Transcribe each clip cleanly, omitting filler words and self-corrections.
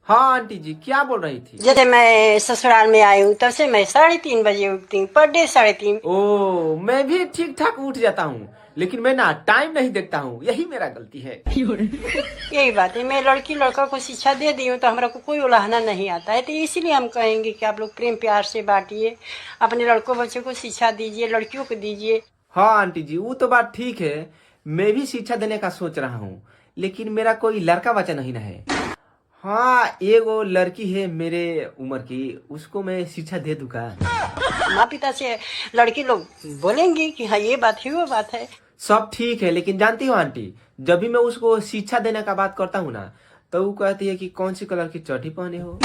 हाँ आंटी जी, क्या बोल रही थी? जैसे मैं ससुराल में आई हूँ तब से मैं 3:30 बजे उठती हूँ, पर डे 3:30। ओ, मैं भी ठीक ठाक उठ जाता हूँ, लेकिन मैं ना टाइम नहीं देखता हूँ, यही मेरा गलती है। यही बात है, मैं लड़की लड़का को शिक्षा दे दी हूँ तो हमारा को कोई उलाहना नहीं आता है। तो इसीलिए हम कहेंगे कि आप लोग प्रेम प्यार से बांटिए, अपने लड़कों बच्चों को शिक्षा दीजिए, लड़कियों को दीजिए। हाँ आंटी जी, वो तो बात ठीक है, मैं भी शिक्षा देने का सोच रहा हूँ, लेकिन मेरा कोई लड़का बच्चा नहीं ना है। हाँ, एगो लड़की है मेरे उम्र की, उसको मैं शिक्षा दे दूंगा। माँ पिता से लड़की लोग बोलेंगे कि हाँ ये बात है वो बात है। सब ठीक है, लेकिन जानती हो आंटी, जब भी मैं उसको शिक्षा देने का बात करता हूँ ना, तो वो कहती है कि कौन सी कलर की चड्डी पहने हो।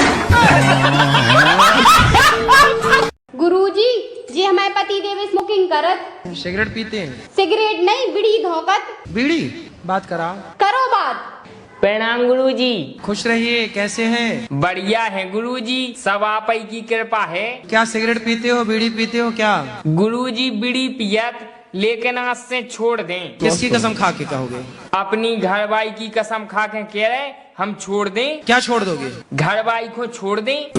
गुरुजी जी हमारे पति देव स्मोकिंग करत। सिगरेट पीते हैं? सिगरेट नहीं, बीड़ी धोकत। बीड़ी बात करा। करो बात। प्रणाम गुरुजी। खुश रहिए, कैसे हैं? बढ़िया है गुरुजी, सब आप ही की कृपा है। क्या सिगरेट पीते हो, बीड़ी पीते हो क्या? गुरुजी बीड़ी पियत, लेकिन आज से छोड़ दें। किसकी कसम खा के कहोगे? अपनी घरवाई की कसम खा के कह रहे हम छोड़ दें। क्या छोड़ दोगे? घरवाई को छोड़ दें।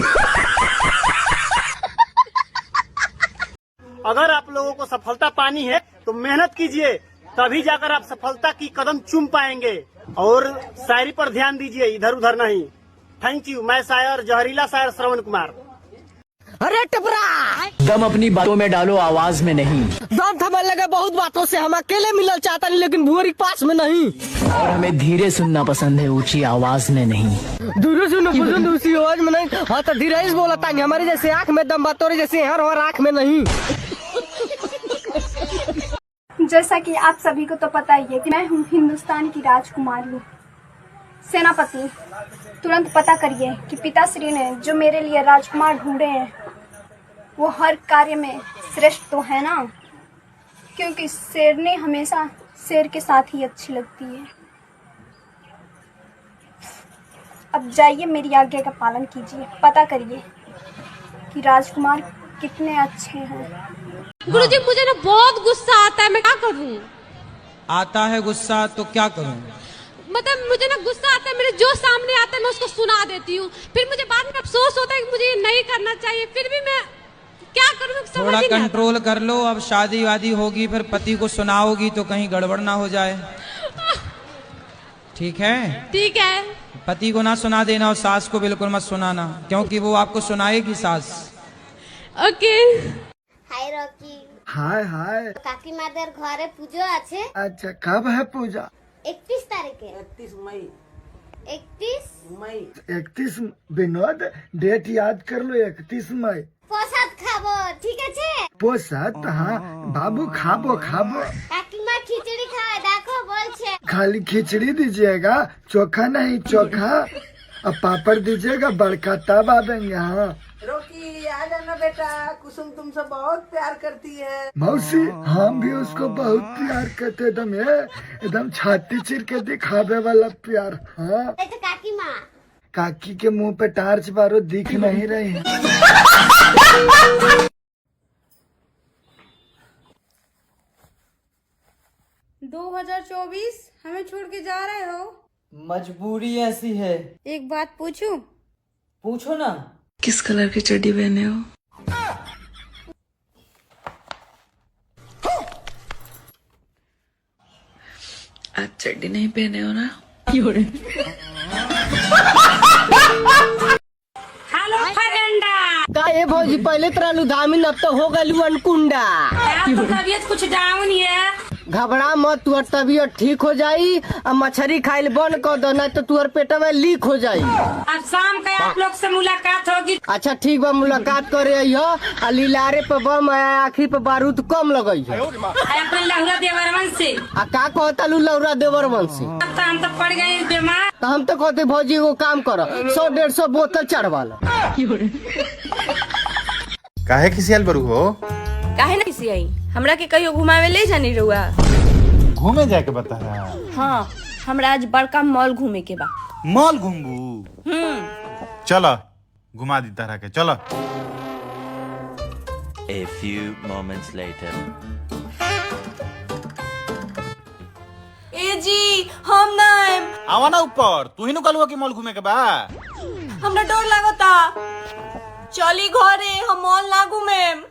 अगर आप लोगों को सफलता पानी है तो मेहनत कीजिए, तभी जाकर आप सफलता की कदम चूम पाएंगे। और शायरी पर ध्यान दीजिए, इधर उधर नहीं। Thank you. मैं शायर, जहरीला शायर श्रवण कुमार। अरे टपरा, दम अपनी बातों में डालो, आवाज में नहीं। दम थमने लगे बहुत बातों से, हम अकेले मिलल चाहता नहीं लेकिन भुअरी पास में नहीं। और हमें धीरे सुनना पसंद है, ऊंची आवाज में नहीं। धीरे सुनना पसंद, ऊंची आवाज में नहीं। हाँ तो धीरे ही बोलता है, हमारी जैसे आँख में दम बतौरे जैसे हर और आँख में नहीं। जैसा कि आप सभी को तो पता ही है कि मैं हूँ हिंदुस्तान की राजकुमारी। सेनापति, तुरंत पता करिए कि पिताश्री ने जो मेरे लिए राजकुमार ढूंढे हैं वो हर कार्य में श्रेष्ठ तो है ना, क्योंकि शेरनी हमेशा शेर के साथ ही अच्छी लगती है। अब जाइए, मेरी आज्ञा का पालन कीजिए, पता करिए कि राजकुमार कितने अच्छे हैं। गुरुजी मुझे ना बहुत गुस्सा आता है, मैं क्या करूं? आता है गुस्सा तो क्या करूं? मतलब मुझे ना गुस्सा आता है, मेरे जो सामने आता है मैं उसको सुना देती हूँ, फिर मुझे बाद में अफसोस होता है कि मुझे ये नहीं करना चाहिए, फिर भी मैं क्या करूँ समझ थोड़ा ही नहीं आता। कंट्रोल कर लो, अब शादी वादी होगी फिर पति को सुनाओगी तो कहीं गड़बड़ ना हो जाए। ठीक है? ठीक है। पति को ना सुना देना और सास को बिल्कुल मत सुनाना, क्योंकि वो आपको सुनाएगी सास। Okay. Hi Rocky. Hi hi. काकी माদের ঘরে পুজো আছে। अच्छा, कब है पूजा? 31 तारीखे। 31 मई। 31 मई। 31 विनोद, डेट याद कर लो, 31 मई। প্রসাদ খাবো, ঠিক আছে? पोसत, हाँ बाबू, खाबो खाबो। কাকিমা খিচুড়ি খাওয়ায়, দেখো বলছে। खाली खिचड़ी दीजिएगा, चोखा नहीं, चोखा। अब पापड़ दीजिएगा बड़का, तब आवेंगे। हाँ रोकी, आ जाना बेटा, कुसुम तुमसे बहुत प्यार करती है। मौसी, हम भी उसको बहुत प्यार करते, एकदम छाती चिर के दिखावे वाला प्यार। हाँ, এই তো কাকিমা। काकी के मुंह पे टार्च बारो दिख नहीं रही। 2024 हमें छोड़ के जा रहे हो? मजबूरी ऐसी है। एक बात पूछूं? पूछो ना। किस कलर की चड्डी पहने हो? आज चड्डी नहीं पहने हो ना? हेलो फरेंडा। का ये भौजी पहले तरह लुधामिन, अब तो हो गई अनकुंडा। तो तबीयत कुछ डाउन है। घबरा मत, तुहर तबीयत ठीक हो जाई। अब मछली खाइल बंद कर दो, नहीं तो तुहर पेट में लीक हो जाई। अब शाम का आप लोग से मुलाकात होगी। अच्छा ठीक बा, मुलाकात करे अइहो। लीलारे पे बम, आखिर पे बारूद कम लगई है। अपने लहुरा देवरवन से। आ का कहता लू लौरा देवर वंशी? अब तो हम तो पड़ गए बीमार। तो हम तो कहते भौजी वो काम करो, 100-150 बोतल चढ़वा लो। काहे खिसियाल बरू हो? काहे ना किसी आई हमरा के कहियो घुमावे ले जानी रहुआ? घूमे जाके बता रहा। हाँ, हमरा आज बड़का मॉल घूमे के बा। मॉल घूमबू? चलो घुमा दी तरह के, चलो। A few moments later. ए जी हम ना आवा ना ऊपर, तू ही नु कहलुआ कि मॉल घूमे के बा। हमरा डर लागता। चली घरे, हम मॉल ना घूमेम।